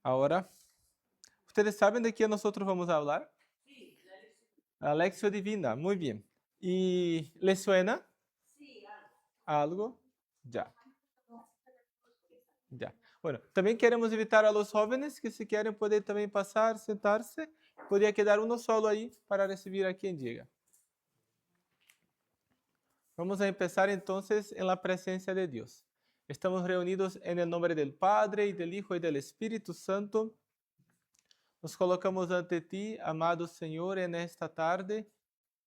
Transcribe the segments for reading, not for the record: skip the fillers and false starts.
Ahora, ¿ustedes saben de qué nosotros vamos a hablar? Sí, La lección divina, muy bien. ¿Y les suena sí, algo? Ya, ya. Bueno, también queremos invitar a los jóvenes que si quieren poder también pasar, sentarse. Podría quedar uno solo ahí para recibir a quien llega. Vamos a empezar entonces en la presencia de Dios. Estamos reunidos en el nombre del Padre y del Hijo y del Espíritu Santo. Nos colocamos ante ti, amado Señor, en esta tarde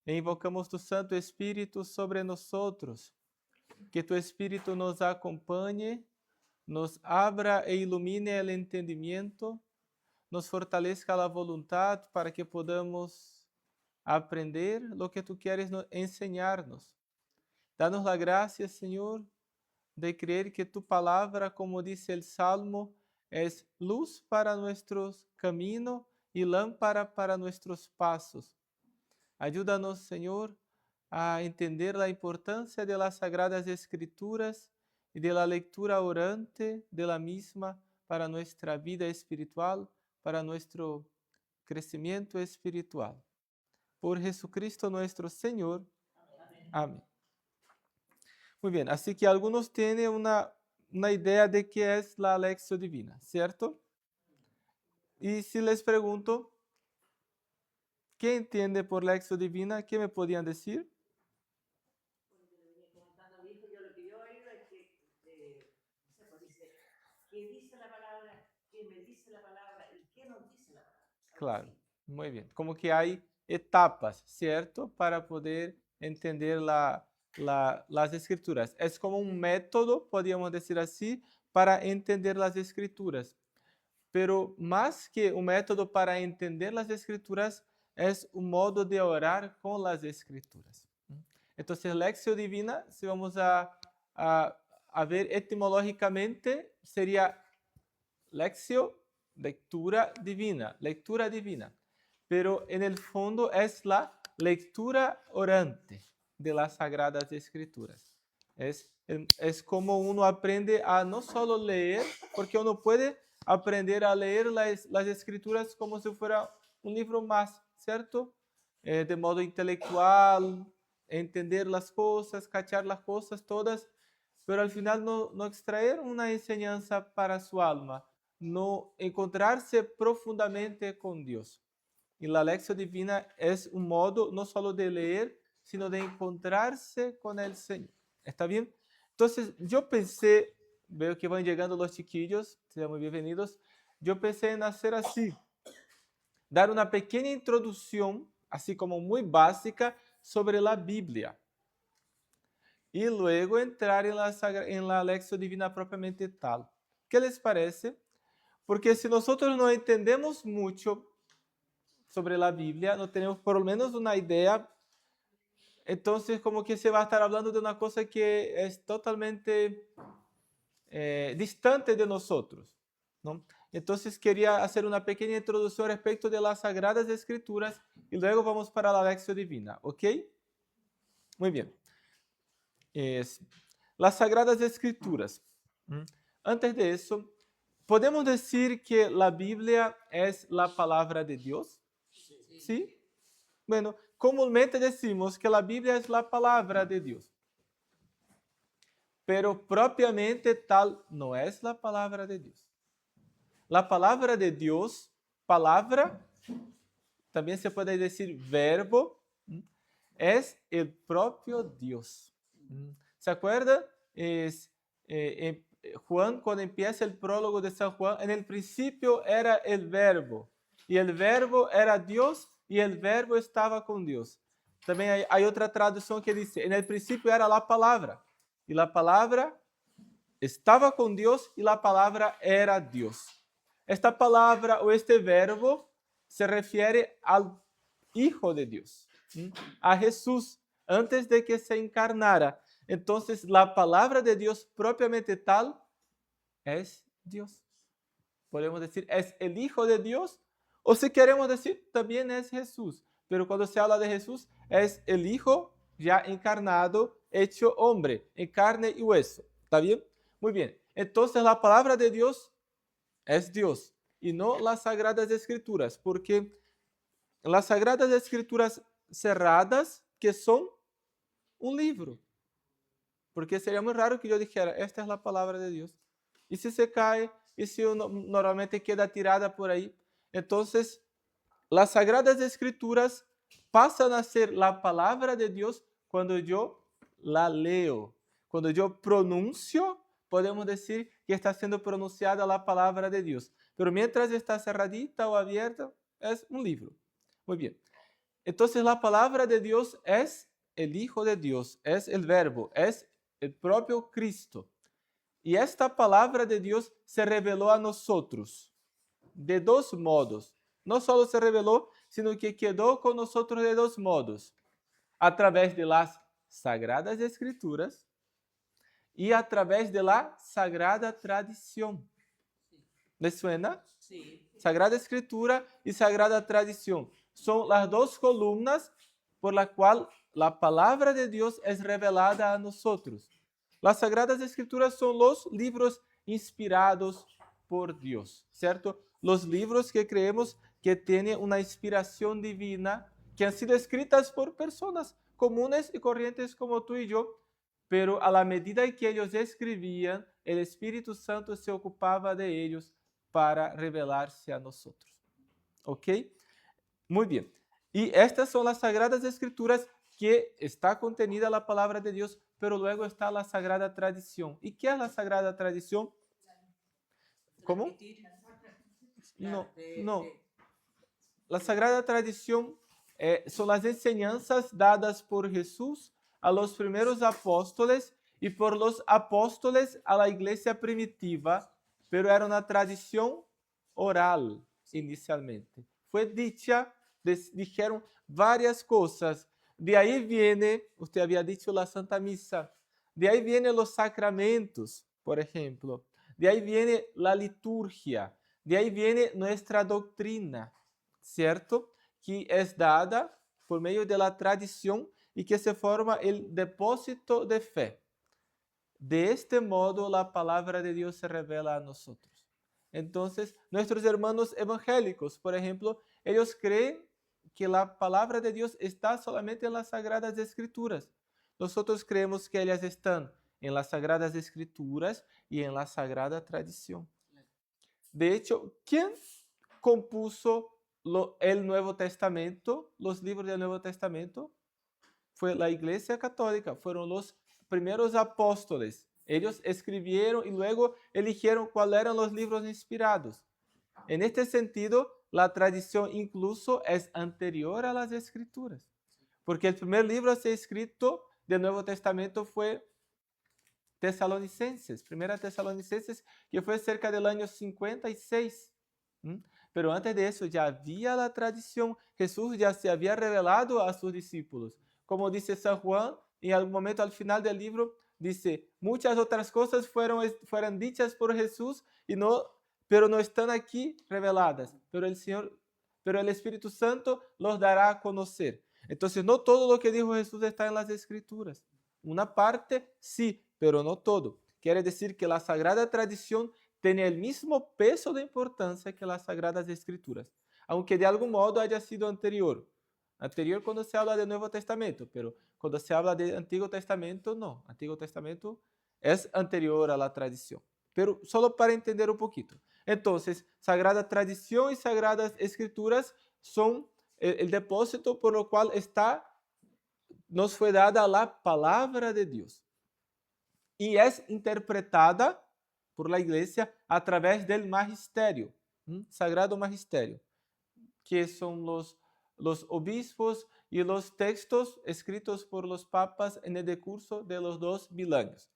e invocamos tu Santo Espíritu sobre nosotros. Que tu Espíritu nos acompañe, nos abra e ilumine el entendimiento, nos fortalezca la voluntad para que podamos aprender lo que tú quieres enseñarnos. Danos la gracia, Señor, de creer que tu palabra, como dice el Salmo, es luz para nuestros caminos y lámpara para nuestros pasos. Ayúdanos, Señor, a entender la importancia de las Sagradas Escrituras y de la lectura orante de la misma para nuestra vida espiritual, para nuestro crecimiento espiritual. Por Jesucristo nuestro Señor. Amén. Muy bien, así que algunos tienen una idea de qué es la lección divina, ¿cierto? Y si les pregunto, ¿qué entiende por lección divina? ¿Qué me podían decir? porque le venía comentando a mi hijo, yo lo que yo he oído es que, no sé, pues dice, ¿qué dice la palabra? ¿Qué me dice la palabra? ¿Y qué nos dice la palabra? Algo Claro, así. muy bien. Como que hay etapas, ¿cierto? Para poder entender las escrituras. Es como un método, podríamos decir así, para entender las escrituras. Pero más que un método para entender las escrituras, es un modo de orar con las escrituras. Entonces, lección divina, si vamos a, a ver etimológicamente, sería lección, lectura divina. Pero en el fondo es la lectura orante de las Sagradas Escrituras. Es como uno aprende a no solo leer, porque uno puede aprender a leer las escrituras como si fuera un libro más, ¿cierto? De modo intelectual, entender las cosas, cachar las cosas todas, pero al final no extraer una enseñanza para su alma, no encontrarse profundamente con Dios. Y la lección divina es un modo no solo de leer, sino de encontrarse con el Señor. ¿Está bien? Entonces, yo pensé, veo que van llegando los chiquillos, sean muy bienvenidos. Yo pensé en hacer así, dar una pequeña introducción, así como muy básica, sobre la Biblia. Y luego entrar en la lección divina propiamente tal. ¿Qué les parece? Porque si nosotros no entendemos mucho sobre la Biblia, no tenemos por lo menos una idea, entonces como que se va a estar hablando de una cosa que es totalmente distante de nosotros, ¿no? Entonces quería hacer una pequeña introducción respecto de las Sagradas Escrituras y luego vamos para la lección divina, ¿ok? Muy bien. Las Sagradas Escrituras. Antes de eso, ¿podemos decir que la Biblia es la palabra de Dios? ¿Sí? Bueno, comúnmente decimos que la Biblia es la palabra de Dios, pero propiamente tal no es la palabra de Dios. La palabra de Dios, palabra, también se puede decir verbo, es el propio Dios. ¿Se acuerda? Juan, cuando empieza el prólogo de San Juan, en el principio era el verbo, y el verbo era Dios, y el verbo estaba con Dios. También hay otra traducción que dice, en el principio era la palabra, y la palabra estaba con Dios, y la palabra era Dios. Esta palabra o este verbo se refiere al Hijo de Dios, a Jesús, antes de que se encarnara. Entonces, la palabra de Dios propiamente tal es Dios. Podemos decir, es el Hijo de Dios, o si queremos decir, también es Jesús. Pero cuando se habla de Jesús, es el Hijo ya encarnado, hecho hombre, en carne y hueso. ¿Está bien? Muy bien. Entonces, la palabra de Dios es Dios. y no las Sagradas Escrituras, porque las Sagradas Escrituras cerradas, que son un libro. Porque sería muy raro que yo dijera, esta es la palabra de Dios. Y si se cae, y si normalmente queda tirada por ahí, entonces las Sagradas Escrituras pasan a ser la palabra de Dios cuando yo la leo. Cuando yo pronuncio, podemos decir que está siendo pronunciada la palabra de Dios. Pero mientras está cerradita o abierta, es un libro. Muy bien. Entonces la palabra de Dios es el Hijo de Dios, es el Verbo, es el propio Cristo. Y esta palabra de Dios se reveló a nosotros de dos modos. No solo se reveló, sino que quedó con nosotros de dos modos. A través de las Sagradas Escrituras y a través de la Sagrada Tradición. ¿Les suena? Sí. Sagrada Escritura y Sagrada Tradición. Son las dos columnas por la cual la palabra de Dios es revelada a nosotros. Las Sagradas Escrituras son los libros inspirados por Dios, ¿cierto? Los libros que creemos que tienen una inspiración divina, que han sido escritas por personas comunes y corrientes como tú y yo, pero a la medida en que ellos escribían, el Espíritu Santo se ocupaba de ellos para revelarse a nosotros. ¿Ok? Muy bien. Y estas son las Sagradas Escrituras que está contenida la palabra de Dios, pero luego está la Sagrada Tradición. ¿Y qué es la Sagrada Tradición? ¿Cómo? No, no. La Sagrada Tradición son las enseñanzas dadas por Jesús a los primeros apóstoles y por los apóstoles a la iglesia primitiva, pero era una tradición oral inicialmente. Fue dicha, dijeron varias cosas. De ahí viene, usted había dicho la Santa Misa, de ahí vienen los sacramentos, por ejemplo. De ahí viene la liturgia, de ahí viene nuestra doctrina, ¿cierto? Que es dada por medio de la tradición y que se forma el depósito de fe. De este modo la palabra de Dios se revela a nosotros. Entonces, nuestros hermanos evangélicos, por ejemplo, ellos creen que la palabra de Dios está solamente en las Sagradas Escrituras. Nosotros creemos que ellas están en las Sagradas Escrituras y en la Sagrada Tradición. De hecho, ¿quién compuso el Nuevo Testamento, los libros del Nuevo Testamento? Fue la Iglesia Católica, fueron los primeros apóstoles. Ellos escribieron y luego eligieron cuáles eran los libros inspirados. En este sentido, la tradición incluso es anterior a las Escrituras, porque el primer libro a ser escrito del Nuevo Testamento fue Tesalonicenses, Primera Tesalonicenses, que fue cerca del año 56. Pero antes de eso ya había la tradición, Jesús ya se había revelado a sus discípulos. Como dice San Juan, en algún momento al final del libro, dice, muchas otras cosas fueron dichas por Jesús, pero no están aquí reveladas, pero el Espíritu Santo los dará a conocer. Entonces, no todo lo que dijo Jesús está en las Escrituras. Una parte sí, pero no todo. Quiere decir que la Sagrada Tradición tiene el mismo peso de importancia que las Sagradas Escrituras, aunque de algún modo haya sido anterior. Anterior cuando se habla del Nuevo Testamento, pero cuando se habla del Antiguo Testamento, no. Antiguo Testamento es anterior a la tradición. Pero solo para entender un poquito. Entonces, Sagrada Tradición y Sagradas Escrituras son el depósito por lo cual nos fue dada la palabra de Dios. Y es interpretada por la Iglesia a través del magisterio, Sagrado Magisterio, que son los obispos y los textos escritos por los papas en el decurso de los 2000 años.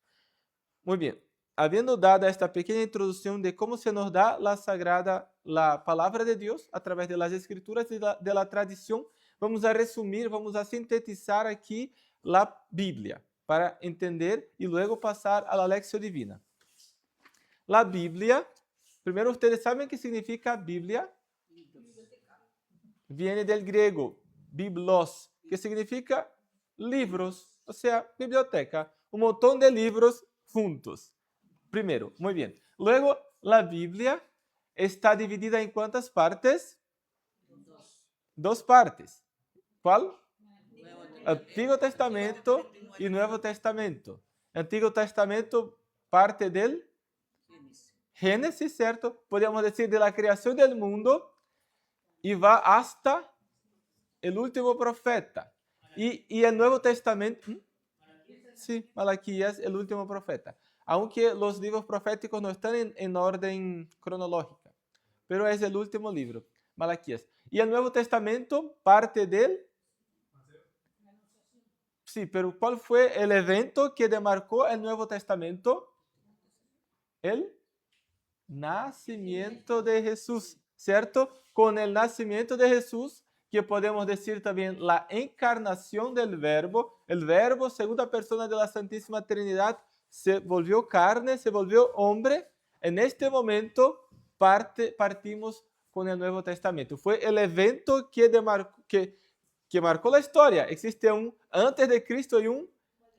Muy bien, habiendo dado esta pequeña introducción de cómo se nos da la palabra de Dios a través de las Escrituras y de la tradición, vamos a resumir, vamos a sintetizar aquí la Biblia para entender y luego pasar a la lección divina. La Biblia, primero ustedes saben qué significa Biblia. Viene del griego, biblos, que significa libros, o sea, biblioteca, un montón de libros juntos. Primero, muy bien. Luego, la Biblia está dividida en ¿cuántas partes? Dos partes. ¿Cuál? Antiguo Testamento y Nuevo Testamento. Antiguo Testamento parte del Génesis, ¿cierto? Podríamos decir de la creación del mundo y va hasta el último profeta. Y el Nuevo Testamento, sí, Malaquías, el último profeta. Aunque los libros proféticos no están en orden cronológica, pero es el último libro, Malaquías. Y el Nuevo Testamento parte del... Sí, pero ¿cuál fue el evento que demarcó el Nuevo Testamento? El nacimiento de Jesús, ¿cierto? Con el nacimiento de Jesús, que podemos decir también la encarnación del Verbo, el Verbo, segunda persona de la Santísima Trinidad, se volvió carne, se volvió hombre. En este momento partimos con el Nuevo Testamento. Fue el evento que marcó la historia. Existe un antes de Cristo y un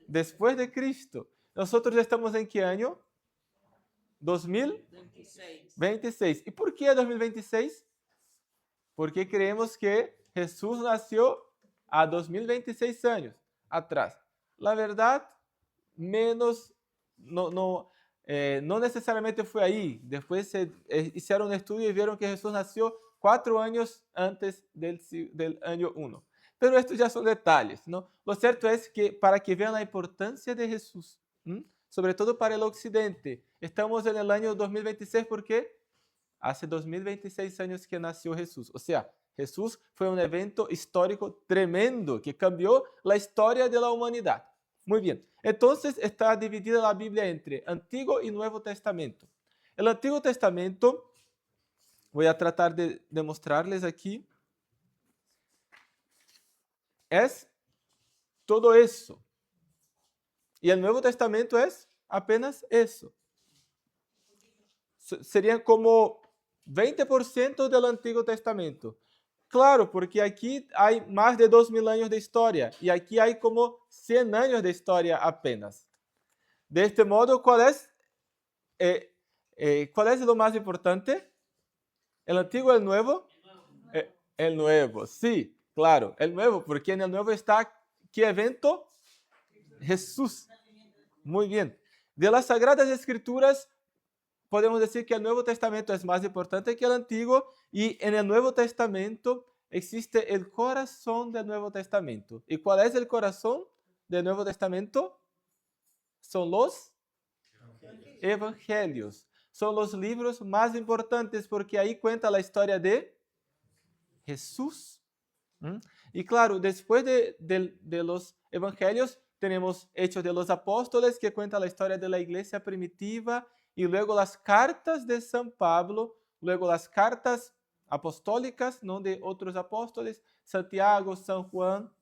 después de Cristo. Nosotros estamos ¿en qué año? 2026. ¿Y por qué 2026? Porque creemos que Jesús nació a 2026 años atrás. La verdad, no necesariamente fue ahí. Después se hicieron un estudio y vieron que Jesús nació 4 años antes del año 1. Pero estos ya son detalles, ¿no? Lo cierto es que para que vean la importancia de Jesús, sobre todo para el occidente, estamos en el año 2026 porque hace 2026 años que nació Jesús. O sea, Jesús fue un evento histórico tremendo que cambió la historia de la humanidad. Muy bien, entonces está dividida la Biblia entre Antiguo y Nuevo Testamento. El Antiguo Testamento, voy a tratar de demostrarles aquí, es todo eso. Y el Nuevo Testamento es apenas eso. Sería como 20% del Antiguo Testamento. Claro, porque aquí hay más de 2000 años de historia y aquí hay como 100 años de historia apenas. De este modo, ¿cuál es lo más importante? ¿El Antiguo o el Nuevo? El Nuevo, sí, claro, el Nuevo, porque en el Nuevo está, ¿qué evento? Jesús. Muy bien. De las Sagradas Escrituras, podemos decir que el Nuevo Testamento es más importante que el Antiguo y en el Nuevo Testamento existe el corazón del Nuevo Testamento. ¿Y cuál es el corazón del Nuevo Testamento? Son los Evangelios. Son los libros más importantes porque ahí cuenta la historia de Jesús. Y claro, después de los Evangelios tenemos Hechos de los Apóstoles que cuenta la historia de la iglesia primitiva y luego las cartas de San Pablo, luego las cartas apostólicas, ¿no? De otros apóstoles, Santiago, San Juan,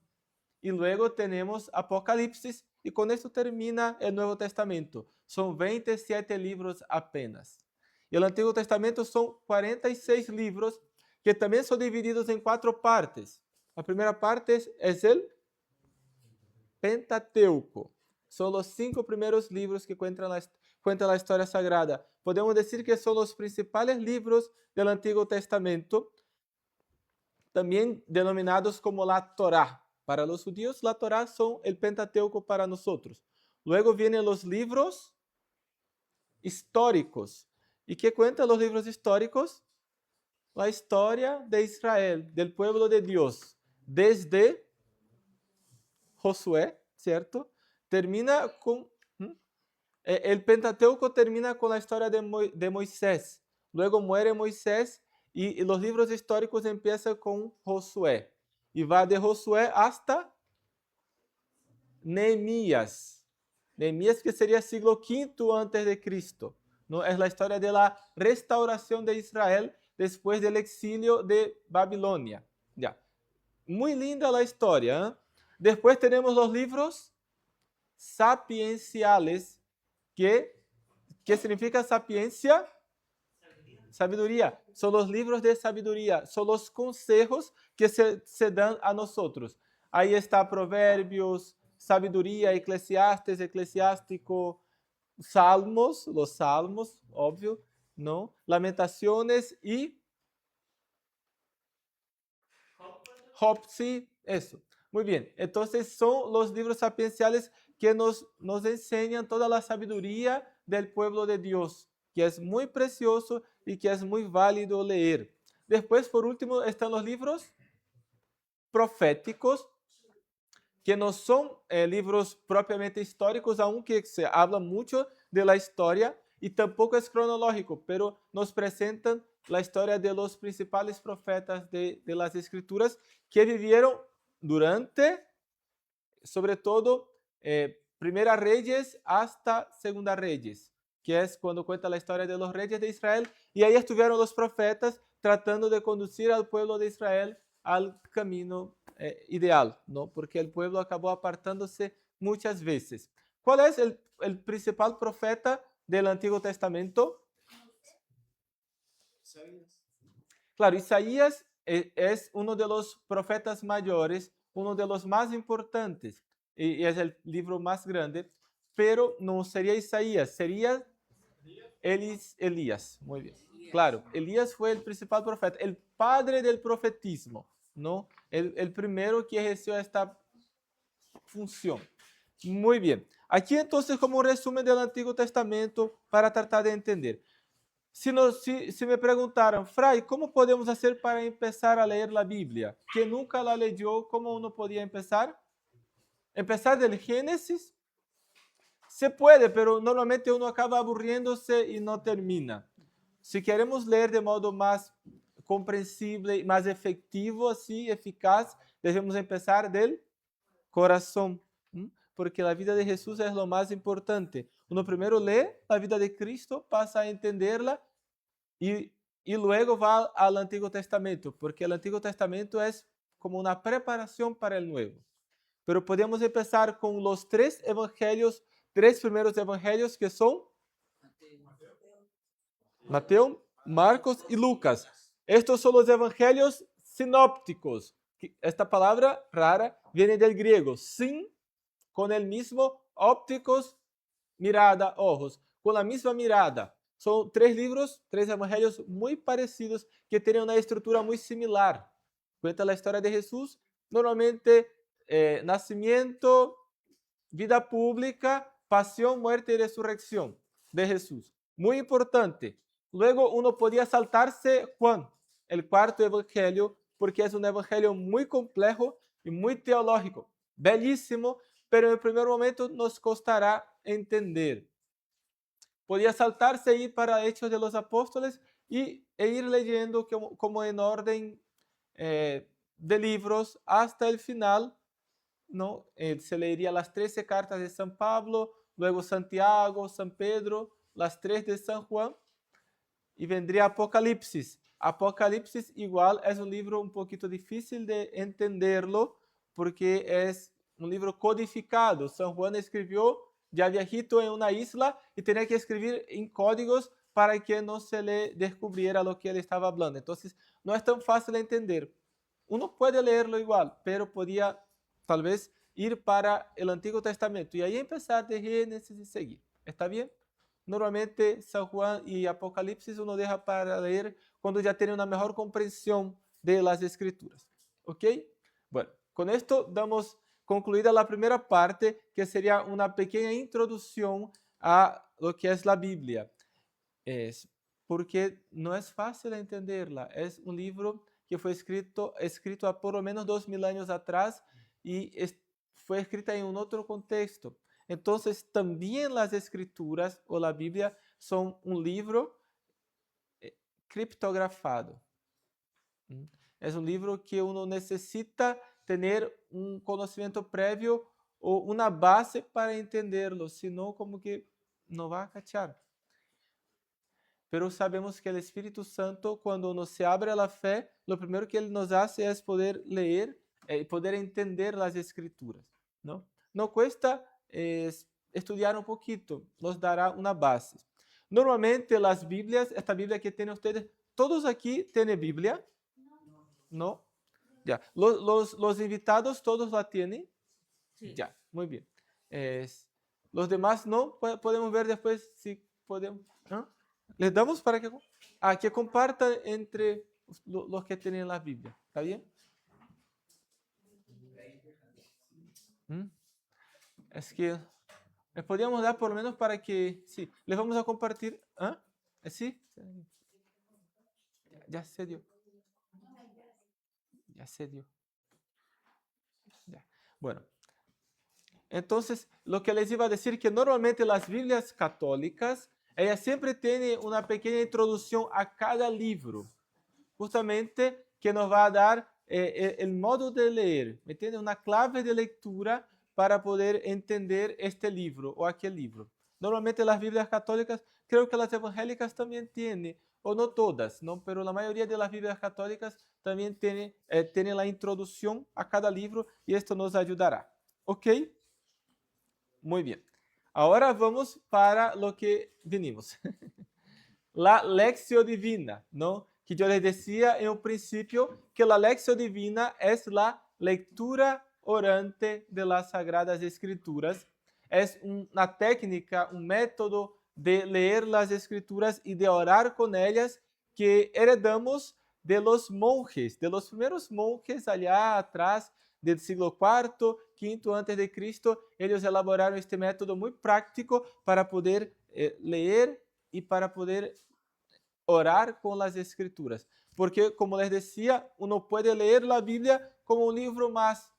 y luego tenemos Apocalipsis, y con esto termina el Nuevo Testamento. Son 27 libros apenas. Y el Antiguo Testamento son 46 libros que también son divididos en 4 partes. La primera parte es el Pentateuco. Son los 5 primeros libros que cuentan la historia sagrada. Podemos decir que son los principales libros del Antiguo Testamento, también denominados como la Torá. Para los judíos, la Torá son el Pentateuco para nosotros. Luego vienen los libros históricos. ¿Y qué cuentan los libros históricos? La historia de Israel, del pueblo de Dios, desde Josué, ¿cierto? Termina con... El Pentateuco termina con la historia de Moisés. Luego muere Moisés y los libros históricos empiezan con Josué. Y va de Josué hasta Nehemías. Nehemías que sería siglo V antes de Cristo, ¿no? Es la historia de la restauración de Israel después del exilio de Babilonia. Ya. Muy linda la historia, ¿eh? Después tenemos los libros sapienciales. ¿Qué significa sapiencia? Sabiduría. Son los libros de sabiduría. Son los consejos que se dan a nosotros. Ahí está Proverbios, Sabiduría, Eclesiastes, Eclesiástico, Salmos, los Salmos, obvio, ¿no? Lamentaciones y Job, sí, eso. Muy bien. Entonces son los libros sapienciales que nos enseñan toda la sabiduría del pueblo de Dios, que es muy precioso y que es muy válido leer. Después, por último, están los libros proféticos, que no son libros propiamente históricos, aunque se habla mucho de la historia y tampoco es cronológico, pero nos presentan la historia de los principales profetas de las escrituras que vivieron durante, sobre todo, Primera Reyes hasta Segunda Reyes, que es cuando cuenta la historia de los reyes de Israel, y ahí estuvieron los profetas tratando de conducir al pueblo de Israel al camino ideal, ¿no? Porque el pueblo acabó apartándose muchas veces. ¿Cuál es el principal profeta del Antiguo Testamento? Claro, Isaías es uno de los profetas mayores, uno de los más importantes, y es el libro más grande, pero no sería Isaías, sería Elías. Muy bien. Claro, Elías fue el principal profeta, el padre del profetismo, ¿no? El primero que ejerció esta función. Muy bien. Aquí entonces como un resumen del Antiguo Testamento para tratar de entender. Se me perguntaram, Fray, como podemos fazer para começar a ler a Bíblia? Que nunca la leyó, como uno podia começar? Empezar del Gênesis? Se pode, pero normalmente uno acaba aburriéndose e não termina. Se queremos ler de modo mais compreensível, mais efetivo, assim, eficaz, devemos começar del coração, porque a vida de Jesus é o mais importante. Uno primeiro lê a vida de Cristo, passa a entenderla y luego va al Antiguo Testamento, porque el Antiguo Testamento es como una preparación para el Nuevo. Pero podemos empezar con los tres primeros evangelios que son Mateo, Marcos y Lucas. Estos son los evangelios sinópticos. Esta palabra rara viene del griego, sin, con el mismo, ópticos, mirada, ojos, con la misma mirada. São três livros, três evangelhos muito parecidos, que têm uma estrutura muito similar. Cuenta a história de Jesus, normalmente nascimento, vida pública, pasión, muerte y resurrección de Jesús. Muy importante. Luego uno podía saltarse Juan, el cuarto evangelio, porque es un evangelio muy complejo y muy teológico. Bellísimo, pero en el primer momento nos costará entender. Podía saltarse e ir para Hechos de los Apóstoles e ir leyendo como en orden de libros hasta el final, ¿no? Se leería las 13 cartas de San Pablo, luego Santiago, San Pedro, las 3 de San Juan, y vendría Apocalipsis. Apocalipsis igual es un libro un poquito difícil de entenderlo porque es un libro codificado. San Juan escribió ya viejito en una isla y tenía que escribir en códigos para que no se le descubriera lo que él estaba hablando. Entonces, no es tan fácil de entender. Uno puede leerlo igual, pero podía tal vez ir para el Antiguo Testamento y ahí empezar de Génesis y seguir. ¿Está bien? Normalmente San Juan y Apocalipsis uno deja para leer cuando ya tiene una mejor comprensión de las Escrituras. ¿Ok? Bueno, con esto damos concluida la primera parte, que sería una pequeña introducción a lo que es la Biblia. Es porque no es fácil entenderla. Es un libro que fue escrito a por lo menos 2000 años atrás y fue escrita en un otro contexto. Entonces, también las Escrituras o la Biblia son un libro criptografado. Es un libro que uno necesita tener un conocimiento previo o una base para entenderlo, sino como que no va a cachar. Pero sabemos que el Espíritu Santo, cuando uno se abre a la fe, lo primero que Él nos hace es poder leer y poder entender las Escrituras, ¿no? No cuesta estudiar un poquito, nos dará una base. Normalmente las Biblias, esta Biblia que tienen ustedes, ¿todos aquí tienen Biblia? ¿No? Ya. Los invitados, ¿todos la tienen? Sí. Ya, muy bien. Los demás no, podemos ver después si podemos. ¿No? Les damos para que compartan entre los que tienen la Biblia. ¿Está bien? ¿Mm? Es que les podríamos dar por lo menos para que, sí, les vamos a compartir. ¿Ah? ¿Sí? Ya se dio. Ya se dio. Ya. Bueno, entonces lo que les iba a decir que normalmente las Biblias católicas, ellas siempre tienen una pequeña introducción a cada libro, justamente que nos va a dar el modo de leer, ¿me entiende? Una clave de lectura para poder entender este libro o aquel libro. Normalmente las Biblias católicas, creo que las evangélicas también tienen, o no todas, ¿no? Pero la mayoría de las Biblias católicas también tiene la introducción a cada libro y esto nos ayudará. ¿Ok? Muy bien. Ahora vamos para lo que vinimos. La Lección Divina, ¿no? Que yo les decía en un principio que la Lección Divina es la lectura orante de las Sagradas Escrituras. Es una técnica, un método de leer las Escrituras y de orar con ellas que heredamos de los monjes, de los primeros monjes allá atrás del siglo IV, V antes de Cristo. Ellos elaboraron este método muy práctico para poder leer y para poder orar con las escrituras. Porque, como les decía, uno puede leer la Biblia como un libro más,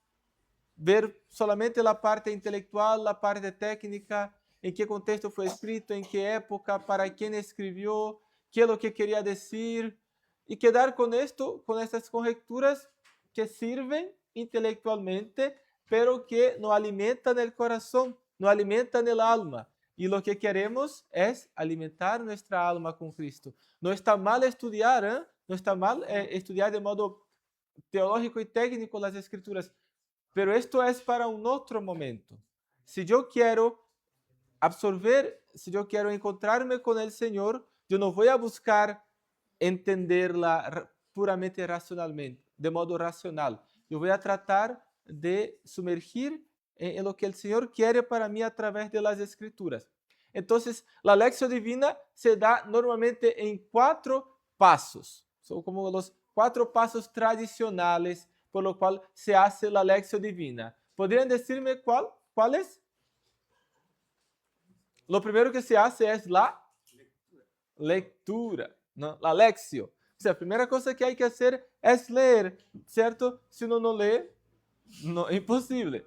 ver solamente la parte intelectual, la parte técnica, en qué contexto fue escrito, en qué época, para quién escribió, qué es lo que quería decir, y quedar con esto, con estas conjeturas que sirven intelectualmente, pero que no alimentan el corazón, no alimentan el alma. Y lo que queremos es alimentar nuestra alma con Cristo. No está mal estudiar, ¿eh? No está mal estudiar de modo teológico y técnico las escrituras, pero esto es para un otro momento. Si yo quiero absorber, si yo quiero encontrarme con el Señor, yo no voy a buscar entenderla puramente racionalmente, de modo racional. Yo voy a tratar de sumergir en lo que el Señor quiere para mí a través de las Escrituras. Entonces, la lección divina se da normalmente en 4 pasos. Son como los 4 pasos tradicionales por lo cual se hace la lección divina. ¿Podrían decirme cuáles? Lo primero que se hace es la lectura, ¿no? La lección. O sea, la primera cosa que hay que hacer es leer, ¿cierto? Si uno no lee, no, es imposible.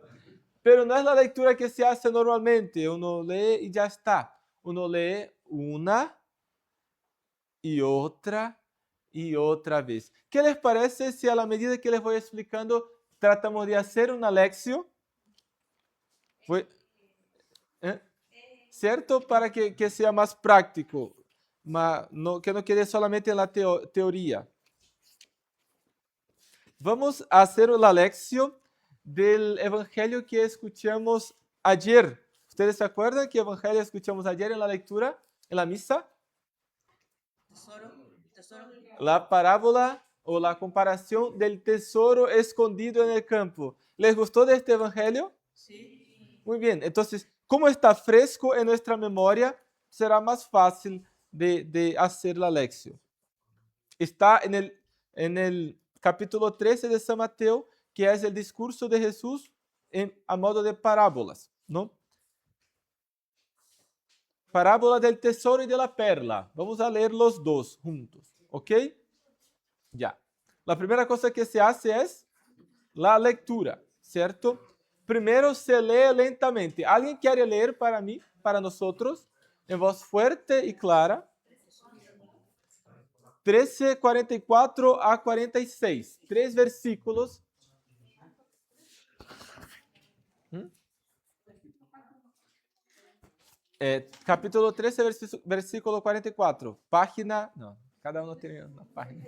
Pero no es la lectura que se hace normalmente. Uno lee y ya está. Uno lee una y otra vez. ¿Qué les parece si a la medida que les voy explicando tratamos de hacer una lección? ¿Eh? ¿Cierto? Para que sea más práctico, que no quede solamente en la teoría. Vamos a hacer la lección del evangelio que escuchamos ayer. ¿Ustedes se acuerdan qué evangelio escuchamos ayer en la lectura, en la misa? Tesoro. La parábola o la comparación del tesoro escondido en el campo. ¿Les gustó de este evangelio? Sí. Muy bien, entonces, como está fresco en nuestra memoria, será más fácil de hacer la lección. Está en el capítulo 13 de San Mateo, que es el discurso de Jesús a modo de parábolas, ¿no? Parábola del tesoro y de la perla. Vamos a leer los dos juntos, ¿ok? Ya. La primera cosa que se hace es la lectura, ¿cierto? Primero se lee lentamente. ¿Alguien quiere leer para mí, para nosotros, en voz fuerte y clara? 13, 44 a 46. 3 versículos. Capítulo 13, versículo 44. Página. No, cada uno tiene una página.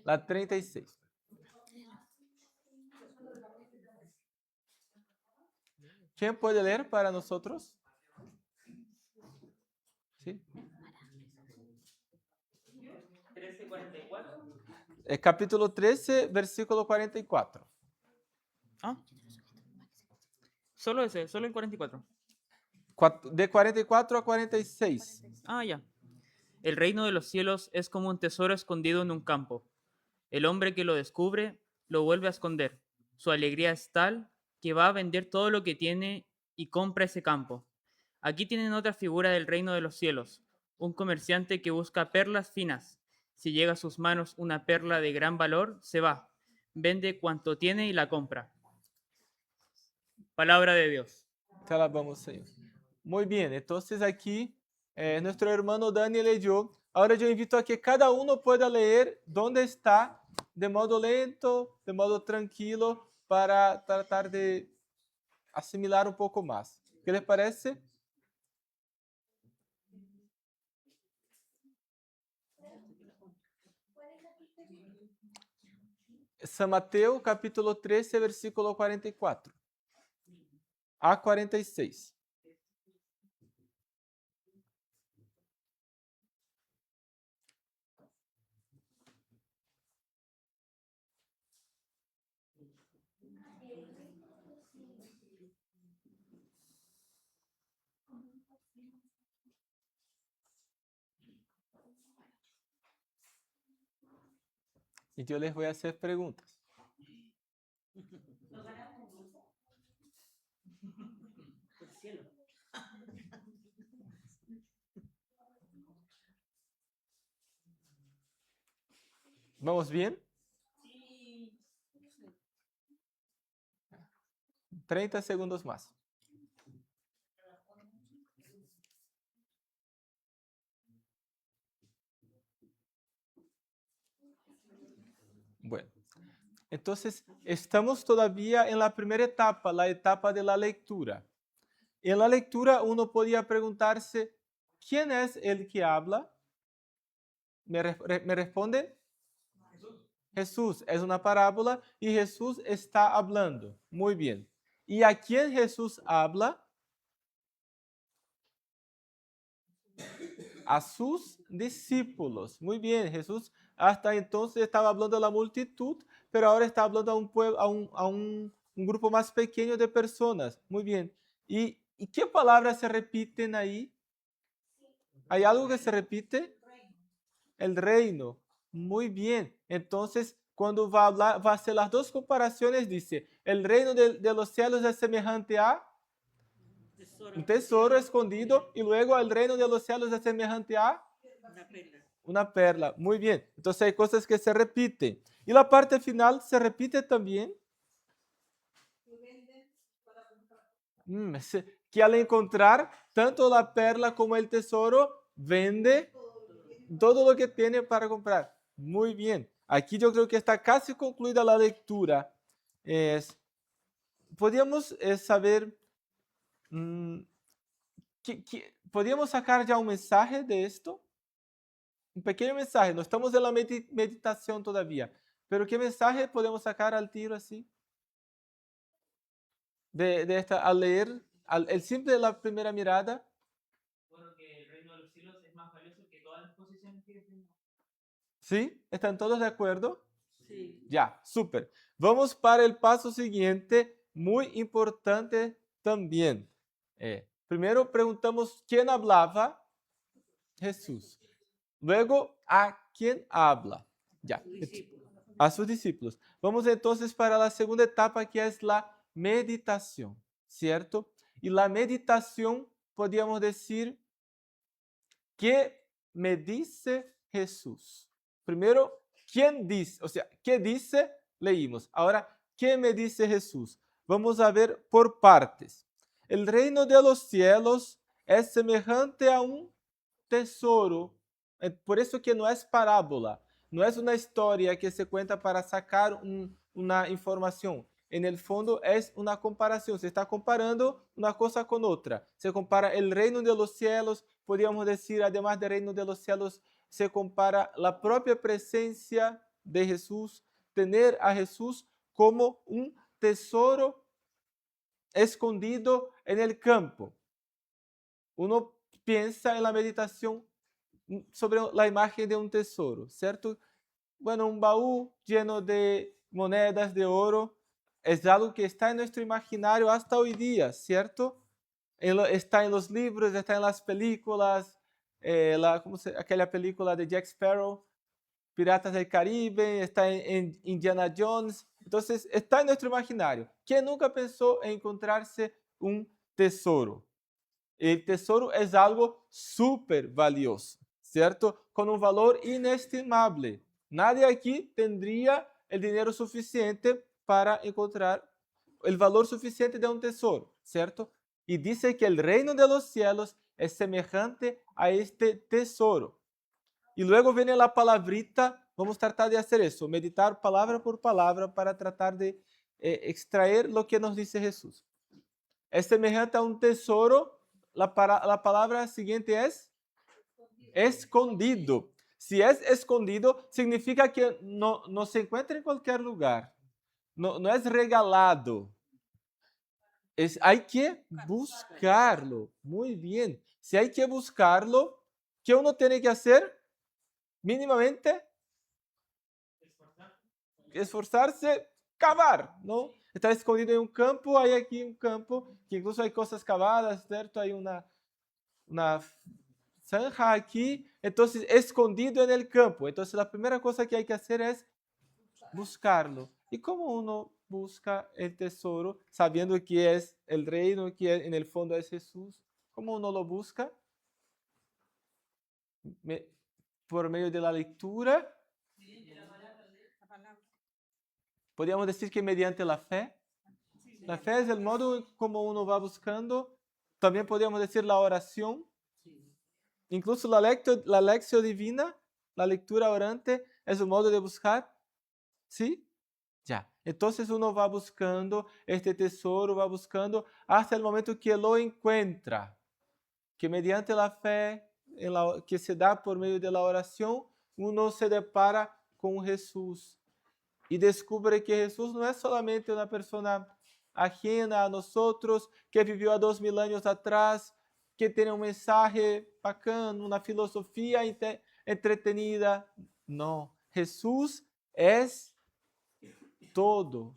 La 36. ¿Quién puede leer para nosotros? ¿Sí? 13:44. Capítulo 13, versículo 44. Ah, solo ese, solo el 44. De 44 a 46. Ah, ya. El reino de los cielos es como un tesoro escondido en un campo. El hombre que lo descubre lo vuelve a esconder. Su alegría es tal que va a vender todo lo que tiene y compra ese campo. Aquí tienen otra figura del reino de los cielos, un comerciante que busca perlas finas. Si llega a sus manos una perla de gran valor, se va, vende cuanto tiene y la compra. Palabra de Dios. Te alabamos, Señor. Muy bien, entonces aquí nuestro hermano Dani leyó. Ahora yo invito a que cada uno pueda leer dónde está, de modo lento, de modo tranquilo, para tratar de asimilar un poco más. ¿Qué les parece? San Mateo, capítulo 13, versículo 44 a 46. Y yo les voy a hacer preguntas. Por cielo. ¿Vamos bien? 30 segundos más. Bueno, entonces estamos todavía en la primera etapa, la etapa de la lectura. En la lectura uno podía preguntarse, ¿quién es el que habla? ¿Me responden? Jesús. Es una parábola y Jesús está hablando. Muy bien. ¿Y a quién Jesús habla? A sus discípulos. Muy bien, Jesús hasta entonces estaba hablando a la multitud, pero ahora está hablando a un pueblo, un grupo más pequeño de personas. Muy bien. ¿Y qué palabras se repiten ahí? ¿Hay algo que se repite? El reino. Muy bien. Entonces, cuando va a hablar, va a hacer las dos comparaciones, dice, el reino de los cielos es semejante a un tesoro escondido y luego el reino de los cielos es semejante a Una perla. una perla. Muy bien. Entonces hay cosas que se repiten. Y la parte final se repite también. Que al encontrar tanto la perla como el tesoro, vende todo lo que tiene para comprar. Muy bien. Aquí yo creo que está casi concluida la lectura. Podríamos saber, podríamos sacar ya un mensaje de esto. Un pequeño mensaje. No estamos en la meditación todavía. Pero ¿qué mensaje podemos sacar al tiro así? De esta, al leer, el simple de la primera mirada. Bueno, que el reino de los cielos es más valioso que todas las posiciones que tenemos. ¿Sí? ¿Están todos de acuerdo? Sí. Ya, súper. Vamos para el paso siguiente, muy importante también. Primero preguntamos quién hablaba. Jesús. Luego, ¿a quién habla? Ya, a sus discípulos. Vamos entonces para la segunda etapa, que es la meditación, ¿cierto? Y la meditación, podríamos decir, ¿qué me dice Jesús? Primero, ¿quién dice? O sea, ¿qué dice? Leímos. Ahora, ¿qué me dice Jesús? Vamos a ver por partes. El reino de los cielos es semejante a un tesoro. Por eso que no es parábola, no es una historia que se cuenta para sacar una información. En el fondo es una comparación. Se está comparando una cosa con otra. Se compara el reino de los cielos, podríamos decir, además del reino de los cielos, se compara la propia presencia de Jesús, tener a Jesús como un tesoro escondido en el campo. Uno piensa en la meditación sobre la imagen de un tesoro, ¿cierto? Bueno, un baúl lleno de monedas de oro es algo que está en nuestro imaginario hasta hoy día, ¿cierto? está en los libros, está en las películas, aquella película de Jack Sparrow, Piratas del Caribe, está en Indiana Jones. Entonces, está en nuestro imaginario. ¿Quién nunca pensó en encontrarse un tesoro? El tesoro es algo súper valioso, ¿cierto? Con un valor inestimable. Nadie aquí tendría el dinero suficiente para encontrar el valor suficiente de un tesoro, ¿cierto? Y dice que el reino de los cielos es semejante a este tesoro. Y luego viene la palabrita, vamos a tratar de hacer eso, meditar palabra por palabra para tratar de extraer lo que nos dice Jesús. Es semejante a un tesoro, la palabra siguiente es escondido. Si es escondido, significa que no se encuentra en cualquier lugar, no es regalado. Hay que buscarlo. Muy bien. Si hay que buscarlo, ¿qué uno tiene que hacer? Mínimamente esforzarse, cavar, ¿no? Está escondido en un campo, hay aquí un campo, que incluso hay cosas cavadas, ¿cierto? Hay una zanja aquí, entonces escondido en el campo. Entonces la primera cosa que hay que hacer es buscarlo. ¿Y cómo uno busca el tesoro sabiendo que es el reino, que en el fondo es Jesús? ¿Cómo uno lo busca? Por medio de la lectura. Podríamos decir que mediante la fe. La fe es el modo como uno va buscando. También podríamos decir la oración. Incluso la lección divina, la lectura orante, es un modo de buscar. ¿Sí? Ya. Entonces uno va buscando este tesoro, va buscando hasta el momento que lo encuentra. Que mediante la fe que se da por medio de la oración, uno se depara con Jesús. Y descubre que Jesús no es solamente una persona ajena a nosotros, que vivió a 2000 años atrás, que tiene un mensaje bacano, una filosofía entretenida. No, Jesús es todo.